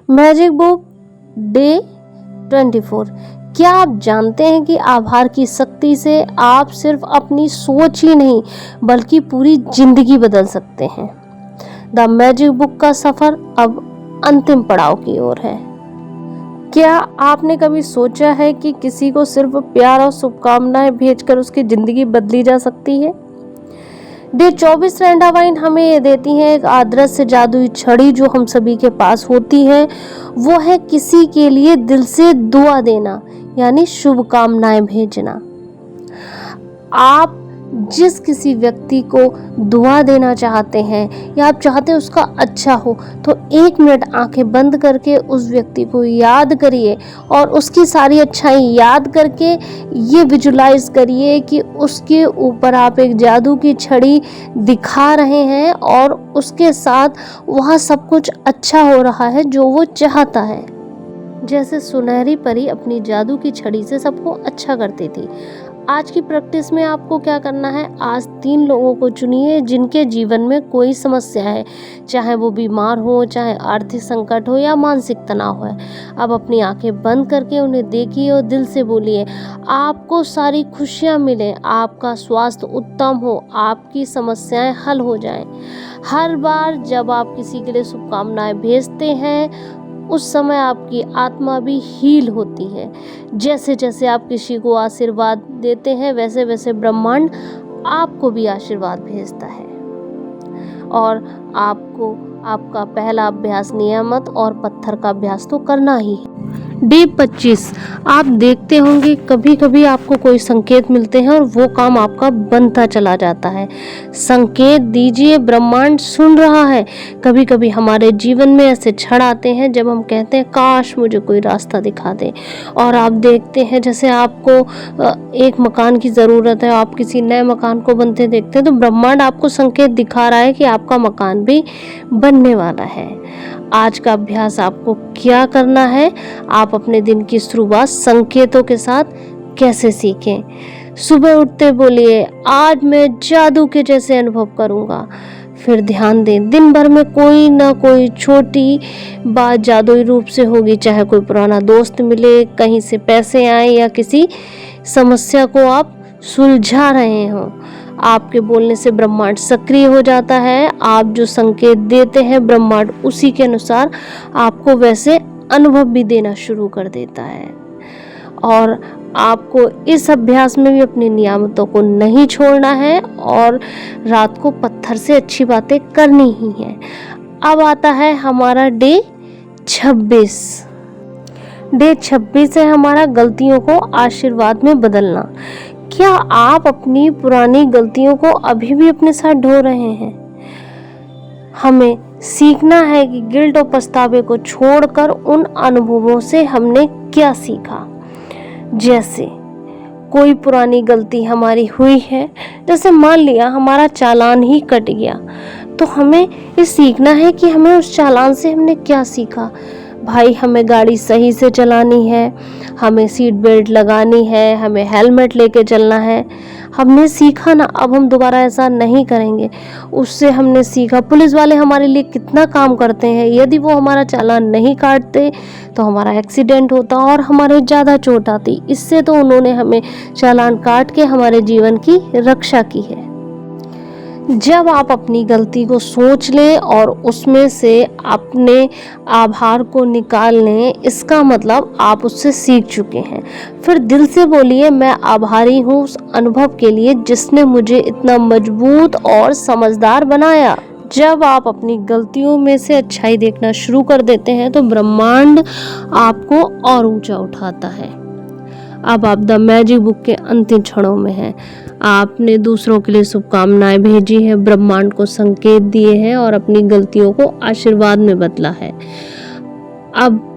Magic book day 24। क्या आप जानते हैं कि आभार की शक्ति से आप सिर्फ अपनी सोच ही नहीं बल्कि पूरी जिंदगी बदल सकते हैं। द मैजिक बुक का सफर अब अंतिम पड़ाव की ओर है। क्या आपने कभी सोचा है कि किसी को सिर्फ प्यार और शुभकामनाएं भेजकर उसकी जिंदगी बदली जा सकती है? डे 24 रैंडावाइन हमें ये देती है एक अदृश्य जादुई छड़ी जो हम सभी के पास होती है। वो है किसी के लिए दिल से दुआ देना, यानी शुभकामनाएं भेजना। आप जिस किसी व्यक्ति को दुआ देना चाहते हैं या आप चाहते हैं उसका अच्छा हो, तो 1 मिनट आंखें बंद करके उस व्यक्ति को याद करिए और उसकी सारी अच्छाई याद करके ये विजुलाइज करिए कि उसके ऊपर आप एक जादू की छड़ी दिखा रहे हैं और उसके साथ वहाँ सब कुछ अच्छा हो रहा है जो वो चाहता है। जैसे सुनहरी परी अपनी जादू की छड़ी से सबको अच्छा करती थी। आज की प्रैक्टिस में आपको क्या करना है, आज 3 लोगों को चुनिए जिनके जीवन में कोई समस्या है, चाहे वो बीमार हो, चाहे आर्थिक संकट हो या मानसिक तनाव है। अब अपनी आंखें बंद करके उन्हें देखिए और दिल से बोलिए, आपको सारी खुशियाँ मिलें, आपका स्वास्थ्य उत्तम हो, आपकी समस्याएं हल हो जाएं। हर बार जब आप किसी के लिए शुभकामनाएं भेजते हैं उस समय आपकी आत्मा भी हील होती है। जैसे जैसे आप किसी को आशीर्वाद देते हैं वैसे वैसे ब्रह्मांड आपको भी आशीर्वाद भेजता है। और आपको आपका पहला अभ्यास नियामत और पत्थर का अभ्यास तो करना ही है। डे 25 आप देखते होंगे कभी कभी आपको कोई संकेत मिलते हैं और वो काम आपका बनता चला जाता है। संकेत दीजिए, ब्रह्मांड सुन रहा है। कभी कभी हमारे जीवन में ऐसे क्षण आते हैं जब हम कहते हैं काश मुझे कोई रास्ता दिखा दे, और आप देखते हैं जैसे आपको एक मकान की ज़रूरत है, आप किसी नए मकान को बनते देखते हैं तो ब्रह्मांड आपको संकेत दिखा रहा है कि आपका मकान भी बनने वाला है। आज का अभ्यास आपको क्या करना है, आप अपने दिन की शुरुआत संकेतों के साथ कैसे सीखें। सुबह उठते बोलिए, आज मैं जादू के जैसे अनुभव करूंगा। फिर ध्यान दें, दिन भर में कोई ना कोई छोटी बात जादुई रूप से होगी, चाहे कोई पुराना दोस्त मिले, कहीं से पैसे आए या किसी समस्या को आप सुलझा रहे हों। आपके बोलने से ब्रह्मांड सक्रिय हो जाता है। आप जो संकेत देते हैं ब्रह्मांड उसी के अनुसार आपको वैसे अनुभव भी देना शुरू कर देता है। और आपको इस अभ्यास में भी अपनी नियामतों को नहीं छोड़ना है और रात को पत्थर से अच्छी बातें करनी ही है। अब आता है हमारा डे 26। डे 26 है हमारा गलतियों को आशीर्वाद में बदलना। क्या आप अपनी पुरानी गलतियों को अभी भी अपने साथ ढो रहे हैं? हमें सीखना है कि गिल्ट और पछतावे को छोड़कर उन अनुभवों से हमने क्या सीखा। जैसे कोई पुरानी गलती हमारी हुई है, जैसे मान लिया हमारा चालान ही कट गया, तो हमें ये सीखना है कि हमें उस चालान से हमने क्या सीखा। भाई हमें गाड़ी सही से चलानी है, हमें सीट बेल्ट लगानी है, हमें हेलमेट लेके चलना है। हमने सीखा ना, अब हम दोबारा ऐसा नहीं करेंगे। उससे हमने सीखा पुलिस वाले हमारे लिए कितना काम करते हैं, यदि वो हमारा चालान नहीं काटते तो हमारा एक्सीडेंट होता और हमारे ज़्यादा चोट आती। इससे तो उन्होंने हमें चालान काट के हमारे जीवन की रक्षा की है। जब आप अपनी गलती को सोच लें और उसमें से अपने आभार को निकाल लें, इसका मतलब आप उससे सीख चुके हैं। फिर दिल से बोलिए, मैं आभारी हूँ उस अनुभव के लिए जिसने मुझे इतना मजबूत और समझदार बनाया। जब आप अपनी गलतियों में से अच्छाई देखना शुरू कर देते हैं तो ब्रह्मांड आपको और ऊंचा उठाता है। अब आप द मैजिक बुक के अंतिम क्षणों में हैं। आपने दूसरों के लिए शुभकामनाएं भेजी हैं, ब्रह्मांड को संकेत दिए हैं और अपनी गलतियों को आशीर्वाद में बदला है। अब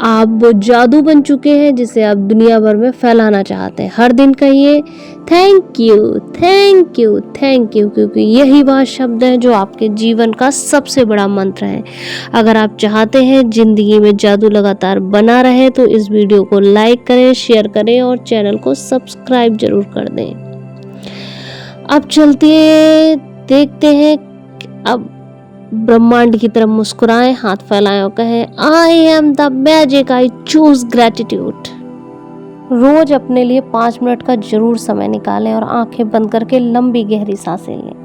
आप वो जादू बन चुके हैं जिसे आप दुनिया भर में फैलाना चाहते हैं। हर दिन कहिए thank you, thank you, thank you, क्योंकि यही वह शब्द है जो आपके जीवन का सबसे बड़ा मंत्र है। अगर आप चाहते हैं जिंदगी में जादू लगातार बना रहे तो इस वीडियो को लाइक करें, शेयर करें और चैनल को सब्सक्राइब जरूर कर दें। अब चलते देखते हैं अब ब्रह्मांड की तरफ मुस्कुराएं, हाथ फैलाएं और कहें I am the magic, I choose gratitude. रोज अपने लिए 5 मिनट का जरूर समय निकालें और आंखें बंद करके लंबी गहरी सांसें लें।